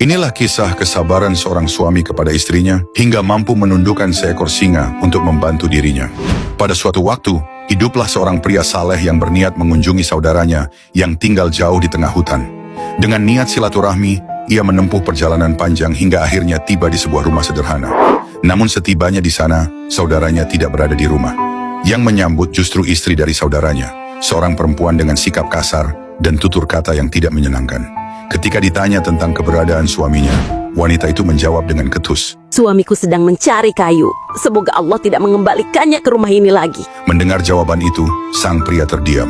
Inilah kisah kesabaran seorang suami kepada istrinya hingga mampu menundukkan seekor singa untuk membantu dirinya. Pada suatu waktu, hiduplah seorang pria saleh yang berniat mengunjungi saudaranya yang tinggal jauh di tengah hutan. Dengan niat silaturahmi, ia menempuh perjalanan panjang hingga akhirnya tiba di sebuah rumah sederhana. Namun setibanya di sana, saudaranya tidak berada di rumah. Yang menyambut justru istri dari saudaranya, seorang perempuan dengan sikap kasar dan tutur kata yang tidak menyenangkan. Ketika ditanya tentang keberadaan suaminya, wanita itu menjawab dengan ketus. Suamiku sedang mencari kayu. Semoga Allah tidak mengembalikannya ke rumah ini lagi. Mendengar jawaban itu, sang pria terdiam.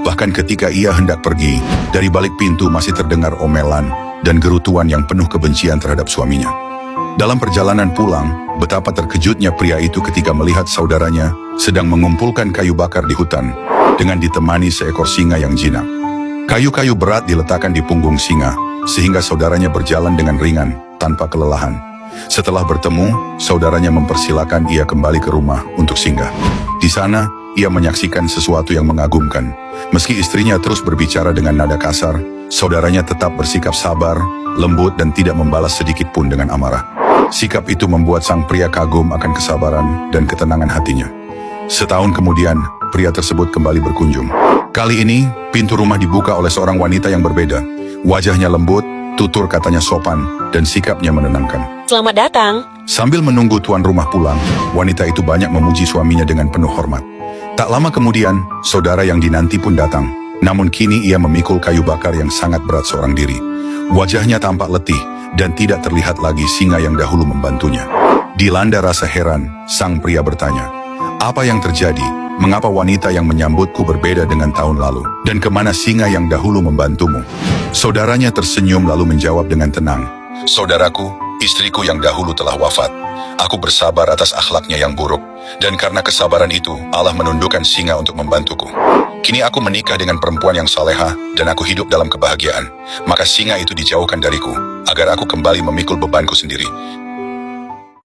Bahkan ketika ia hendak pergi, dari balik pintu masih terdengar omelan dan gerutuan yang penuh kebencian terhadap suaminya. Dalam perjalanan pulang, betapa terkejutnya pria itu ketika melihat saudaranya sedang mengumpulkan kayu bakar di hutan dengan ditemani seekor singa yang jinak. Kayu-kayu berat diletakkan di punggung singa, sehingga saudaranya berjalan dengan ringan, tanpa kelelahan. Setelah bertemu, saudaranya mempersilakan ia kembali ke rumah untuk singgah. Di sana, ia menyaksikan sesuatu yang mengagumkan. Meski istrinya terus berbicara dengan nada kasar, saudaranya tetap bersikap sabar, lembut dan tidak membalas sedikit pun dengan amarah. Sikap itu membuat sang pria kagum akan kesabaran dan ketenangan hatinya. Setahun kemudian, pria tersebut kembali berkunjung. Kali ini, pintu rumah dibuka oleh seorang wanita yang berbeda. Wajahnya lembut, tutur katanya sopan, dan sikapnya menenangkan. Selamat datang. Sambil menunggu tuan rumah pulang, wanita itu banyak memuji suaminya dengan penuh hormat. Tak lama kemudian, saudara yang dinanti pun datang. Namun kini ia memikul kayu bakar yang sangat berat seorang diri. Wajahnya tampak letih, dan tidak terlihat lagi singa yang dahulu membantunya. Dilanda rasa heran, sang pria bertanya, "Apa yang terjadi? Mengapa wanita yang menyambutku berbeda dengan tahun lalu? Dan kemana singa yang dahulu membantumu?" Saudaranya tersenyum lalu menjawab dengan tenang, "Saudaraku, istriku yang dahulu telah wafat. Aku bersabar atas akhlaknya yang buruk, dan karena kesabaran itu, Allah menundukkan singa untuk membantuku. Kini aku menikah dengan perempuan yang salehah, dan aku hidup dalam kebahagiaan. Maka singa itu dijauhkan dariku, agar aku kembali memikul bebanku sendiri.